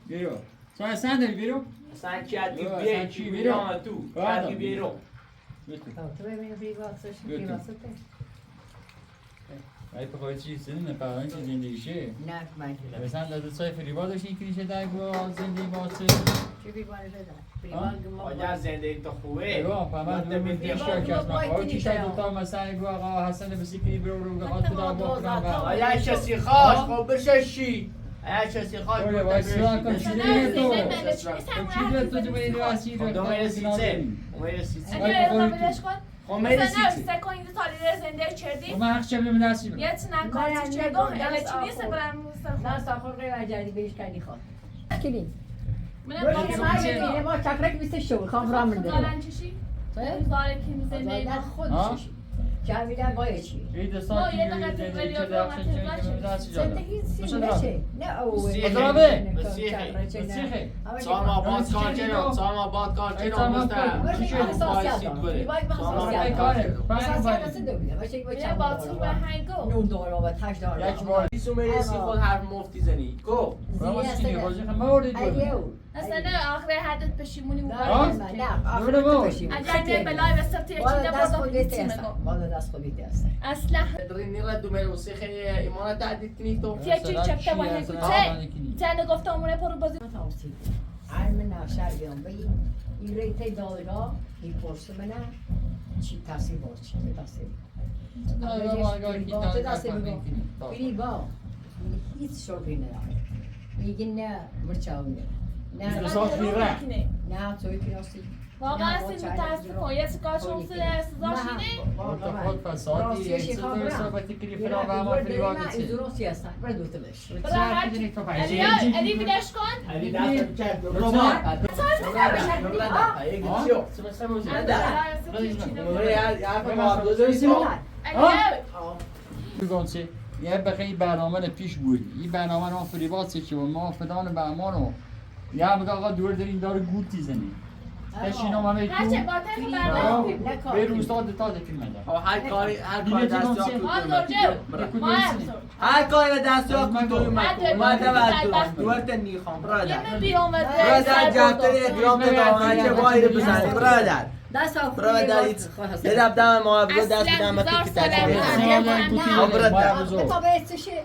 بیرو سای سندل بیرو Sanki hadi Yo, bir sanki iki biri milyon tu. Hadi bir o. بیتی Tamam, tu beni bir baksana şimdi bir baksana. ای به خواهی چی سنین پران که زندگیشه نه من جلو مثلا در سای فریبا داشتین کلیشه در گوه زندگی باسه چی بیباره بدن؟ اگر زندگی تو خوبه ایوه فهمت من نمید دیشتر که از مخواهی چی شد دوتا مثلا گوه آقا حسن بسیکلی برو رو بخواد خدا بکنم اگر کسی خواست خب بشه شی اگر کسی خواست اوه بود وای سوان کن چی دیگه تو چی دیگه تو جبه ایدو اسی رو دومه سیچه اومه سیچه اگه ازا کن اومه مثلا سیچه سه کنید تالیره زنده چردی و من حق چه بلیم درسی بلیم یه تنن کارتی چردی اله چی نیست برم نه ساخور قیمت جدی بهش کنی خواه کلی من باشه من یه با چکرک بیست شو خوام را من دارن چشی زاره که زنده زادن خود چشی جمیدن باید چی ای دستان که زندگی چه درخش چه درسی جادا زندگی سی نشه نه اوه مسیحی. مسیحی سالما باد کار کنم سالما باد کار کنم یه باطل به هنگو نون دارم و تش دارم یک بار ایسو میرسی خود حرف مفتی زنی گو برای چی دیگه بازی خم موردی دو اصلا آخر حدت پشیمونی نه مبارک آخر باشیم اگر نه بلای و سبتی والا چیده دست بازم خودی هیچی هستم مگو والا دست خودی هستم اصلا داری نیرد دو میرو سیخه ایمان تعدید کنی تو تیه چی چپته و هنگو چه گفته امونه پرو بازی علم نفشر بیام بایی این ریته دادگاه این پرسه منه چی تصیب باز چی تصیب چه تصیب بگم بینی با هیچ شرقی نداره میگی نه مرچاویه نه نه توی پیراستی واقعا سیم متاسفم یه سکار شمس سزاشینه خود فسادی یک سوی صحبتی کلی فرا و همه فریبا این درستی هستن برای دوتلش علی بیدش کن علی دست بچه بگونسی یه بخی برنامه پیش بود این برنامه رو فریبات که ما فدان به امانو یا بگه آقا دور دارین داره گوتی زنی تشینو همه هرچه تو باطل برنامه به روستا دتا دفیل مده هر کاری دست هر کاری دست یا کدوم دوست نیخوام برادر برادر جاتر احترام به چه باید بزنی برادر دست برادر یه دم ما بگو دست بدم که تاچه تا به استشه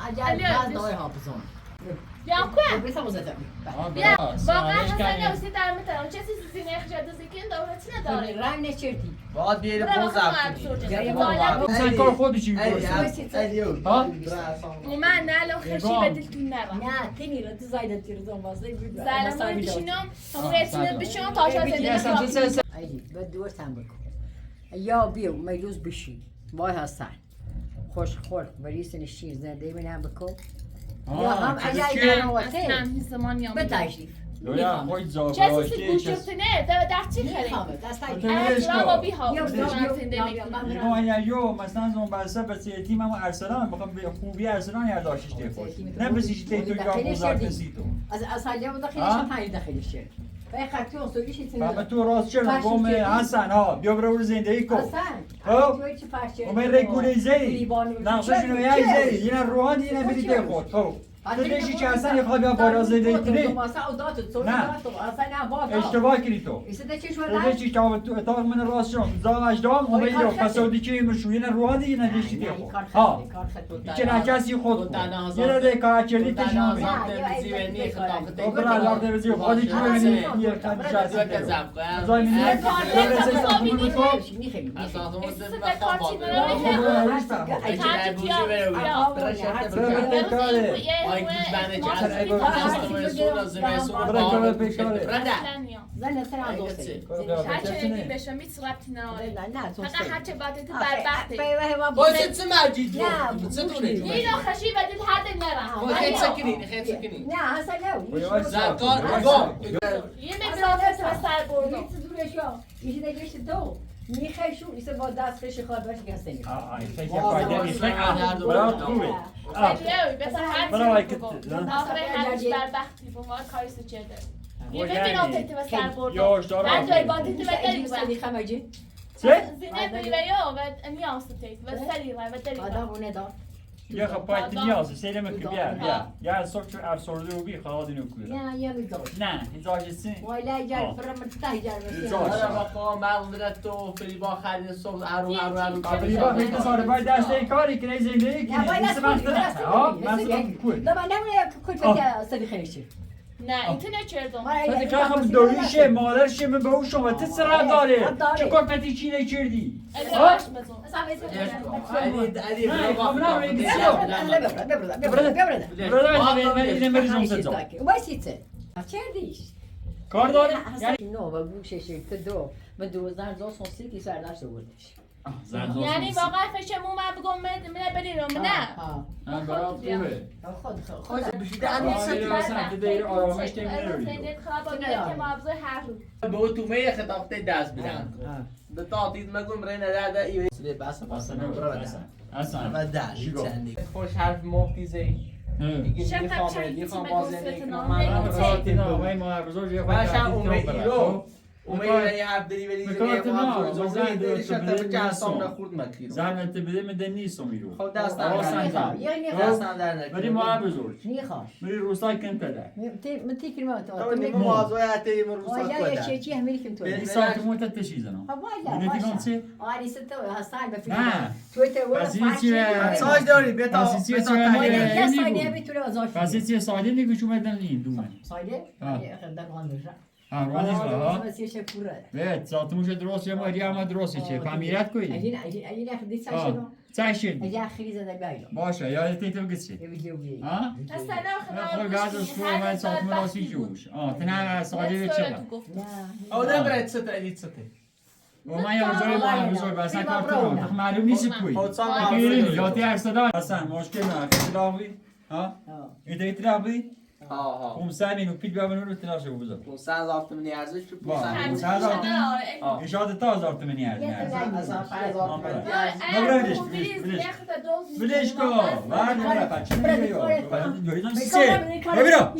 عجل باز دای حافظان بیا کن بسا مزدم بیا واقعا حسن نوسی در مترم چه سیزی نخجاده زکین دولتی نداره رنگ نچردی باید بیره بوز سن کار خودشی میکنه من نالو خشی بدلتون نرم نه تینی رو تو زایده تیرزون واسه بود زلمون بشینم همون رسینه بشینم تا شاید زندگی ایدی به دور تن بکن یا بیو میروز بشین وای هستن خوش خورد بریس نشین زنده منم بکن یا هم اگر اینا وقته اصلا زمان یا به تشریف یا خوی چه زاغراشتی سیسی گوشتنه در چی خیلی میخوامه دست ارسلا بی ها یا مثلا زون بسته بس تیم هم ارسلان میخوام به خوبی ارسلان یادداشتش دیگه نه بسیش تی تو یا بزرگ کسی تو از حاجه داخلش پنج داخلش شد به خاطر اصولیش بابا تو راست چرا قوم حسن ها بیا برو زندگی کن خب و من رگوله زی نقششون یک زی اینا روحان اینا بریده خود خب تو دیشی که حسن یه بیا بالا زندگی کنی نه اشتباه کردی تو تو دیشی تا من راست شدم زام اجدام و بیرو فسادی که ایمشو اینا روحان اینا دیشی دی خود ها که نکسی خود یه رده کار کردی تشنامی تو برای لار دوزی خودی که ببینی یه خدی شاسی زای می‌نی زن سر از هرچه نگی بشه میت ربطی نداره فقط هرچه بدت بربخته باید چه مرجید نه اینو خشی بدید حد نرم خیلی سکنی خیلی سکنی نه اصلا نه زرکار یه مقدار تو سر بردم یه چیز دورش یا یه نگشت تو میخشو ایسه با دست خش خواهد باشه گسته نگه خیلی فایده نیست برای خوبه برای آخر هرچ بربختی با ما کاریسو چرده یه ببین آتیت و سر بردم من جای باتیت و داریم سلی خمجی زینه بری و یا و نیاستیت و سری و داریم آدم اونه دار یا خب پایت نیازه سیرم که بیا یا صبح چون افسرده و بی خواهد اینو کویر یا یا میدوش نه هزاج سین ولی اگر فرم تایجر هزاج. آره بابا مغزت تو فریبا خرید صبح ارو قبلی با خیلی سال باید دسته کاری کنی زندگی کنی مثل وقت نه ها مثلا کویر لا من نمی‌دونم کل بده سری خیلی نه اینترنت چردم وقتی که هم دوریشه مادرشه من به اون شما تی سر داره چه کار پتی چی نکردی ادراش بزن علی نه خب نه میگی کار داره نه و گوشش که دو من 2003 کی سرداشت بودش یعنی واقعا فشمو من بگم من بریم نه برات خوبه خود بشیده آرامش نمیره اینترنت خراب که ما ابزار هر روز به او تومه خطابته دست بدن ده تعطیل مگم رینه داده ایوه سلی بس اصلا و داشت چندی خوش حرف مفتیزه اومه یه حرف داری ولی زن بده من نیستم میرو خب دستم در نکنم ولی ما بزرگ نیخواش میری روسای کن پدر من تیکر ما تو نیمه موضوعیت این روسا یا چی همین تو این ساعت مدت تشیزنم دیگه دیگه چی آری ست هستن به فکر نه تو ولا ساج داری بتا پس چی ساده دیگه چون بدن این دومن سایده خدا قاندش روانی ها واسه پوره به ساعتموش درست یا ماری هم درست چه فهمیرت کوی اگه نخدی سایشو سایشید اگه خریز ده بیایم باشه یادت تو گسی ویدیو بی ها اصلا خب گاز اسکو من ساعت راسی جوش تنها ساده چه نه او نبرد ست ادیت ست و من یه روزای ما بزرگ بس کارت معلوم نیست کوی یادی اصلا اصلا مشکل نه خیلی ها ایتراوی اون سامي نو پیل بیابن رو تناشه بزرگ 500,000 ارزش تو 500,000 ایشاد تا 1000 ارزش اصلا 5,000 نبردش بلش کو بعد نه پچه میگیو دوریدن سه ببینم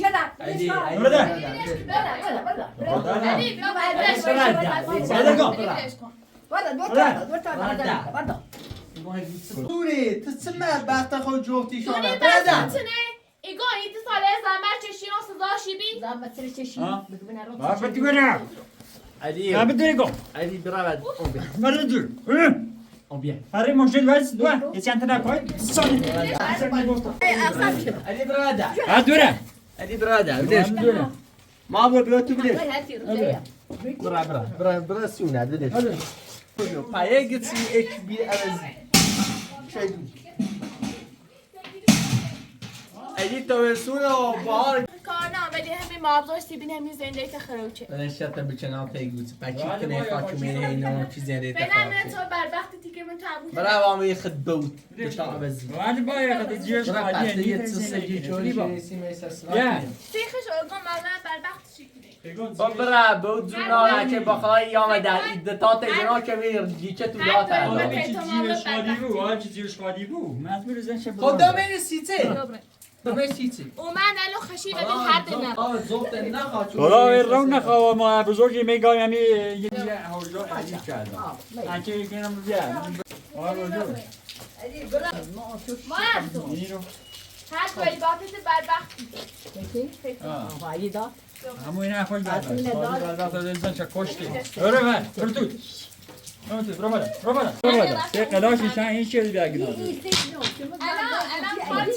دوری تو چه بدبخت خود جفتی شونه بدن ایگو این ساله زحمت چشی و سزا شیبی زحمت چشی ما بده گنا علی ما بده گو علی برود مرد دور اوبیا هری مشکل واس دو یه چند تا کوی سونی علی برود ها دوره علی برود دوره ما بو تو بده برا برا سونه بده پایه گیتی اچ بی از شایدو علی تو سونه و بهار کار نه ولی همین مابزار سیبین همین زنده تخروچه نشته بچنان پیگوت بچی کنه فاکمه اینو چیز زنده بنام تو بدبختی تیکه من تابوت برای وامی خد بود بچا بزی بعد باید خد جیش برای خالی پسته یه نیست چیزی جوری با یا سیخش اگه مالا بدبخت شکلی با برای بود زونا که بخوای یا مدار ایدتات اینا که میر جیچه تو دات حالا چی جیش خالی بو آ چی جیش خالی بو من میرزن چه خدا من سیته من سیته و من الان خشی ولی حد نه آ زوت نخواد حالا رو نخواه ما بزرگی میگم یعنی یه هوجا عجیب کردم هرچی کنم بیا آره ما اینو هر ولی باقی بدبختی علی دا همون این خوش بعد چه کشتی آره من تو برو بالا یه قلاشی شن این چیزی دیگه الان پارتی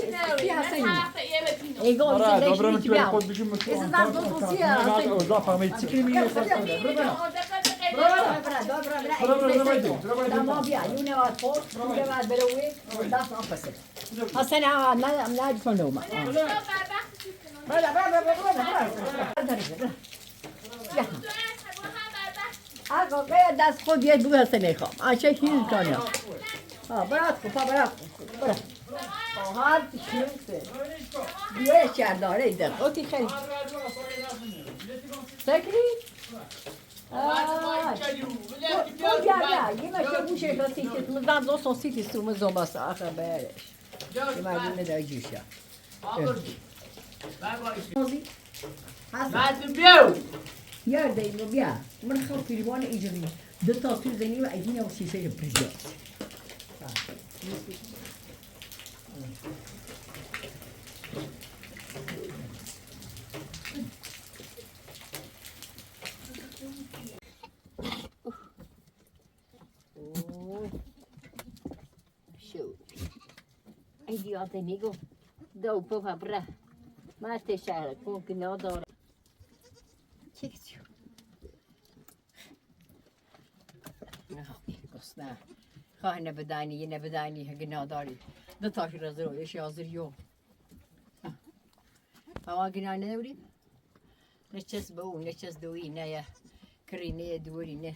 ایگو آره زندگی دوباره کی تو بیا خود بشیم از در دو توصیه اوضاع فهمید چی میگه ما بیا یونه واد فوق یونه واد بروی دست آفسه حسنا نه کنم آقا بیا دست خود یه بو هست نمیخوام آچه هیچ کنم برات خوبا برات هر چیزه بیه چهار داره ایده اوکی خیلی سکری یه نشه بوشه راستی که مزدم دوستان سیتی سوم زنباست آخر برش یه مردم نداره جوشا بعد بیاو یار دیگه بیا من خواهم پیروان ایجادی دو تا تو زنی و ایدین و سیسه پریزیات شو ایدی آده نیگو دو پا بره ما تشهر کن که نداره چی کشو نه خواه نبدانی یه نبدانی هگه نداری دو تاشی رازر رو یشی آزر یو هوا گناه نداری نچس به اون نچس دوی نه یا کرینه دوری نه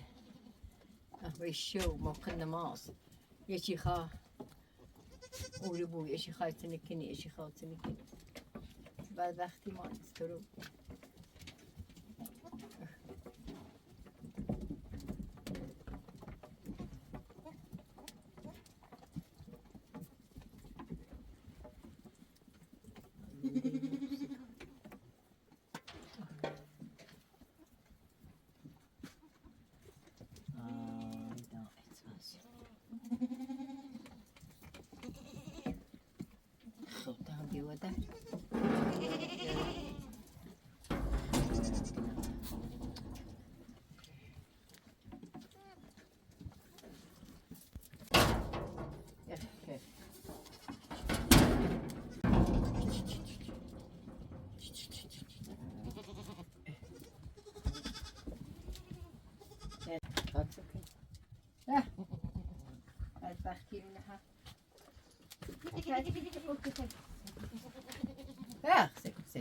ویشو موقع نماز یچی خواه اولی بو یشی خواه تنکنی یشی خواه تنکنی بعد وقتی ما نسترو بدبختی رو نه سکو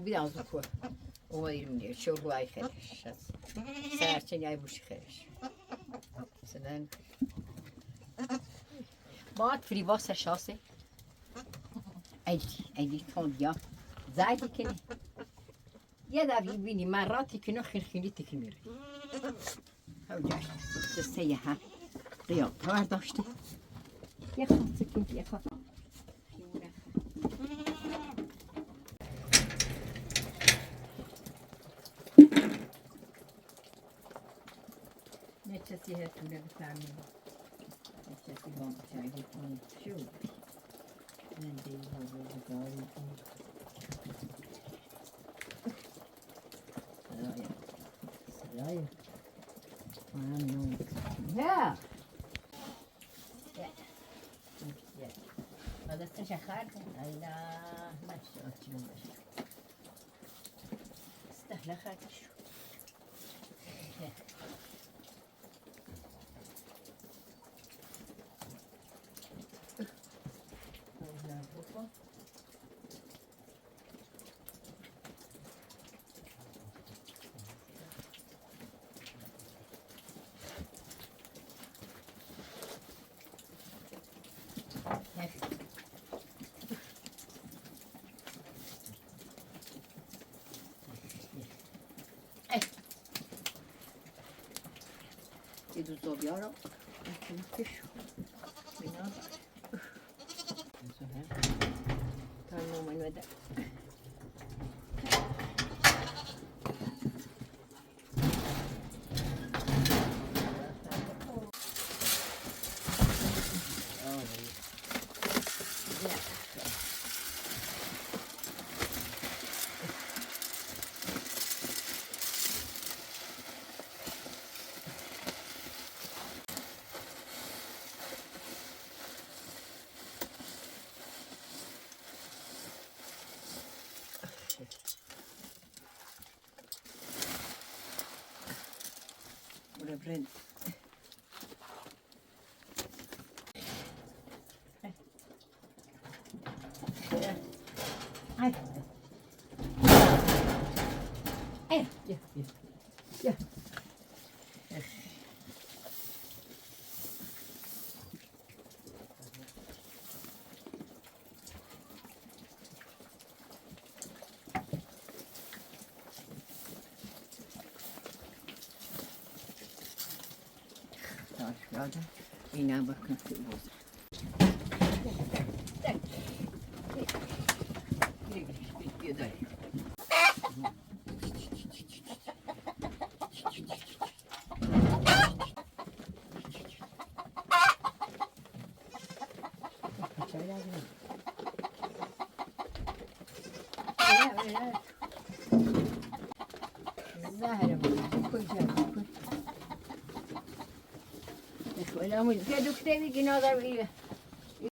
بیدان زکو اومدیم دیگه شو ای خیرش سرچنی ای بوشی خیرش سدن بعد فریواس شاسه ایدی تاندیا زایدی کنی یه دفعه بینی مراتی کنو خیلی تکی میره هوجاش دسته یه هم قیام تور داشته یه خواه سکن یه خواه نچسی هتونه بفهمیم نچسی با مشاهده کنید شو من دیگه رو بگاری کنید سرایه ممنون نه هذا تشخر لا ماشي ماشي استهلا خاطر شو یه دو زابیه رو کش بینا تا نومن بده Brent. Ai. Ai. Ja. داده اینم بکن تو بوز بیا داری زهره کجا کجا یه دکتری بگی نادر بگیره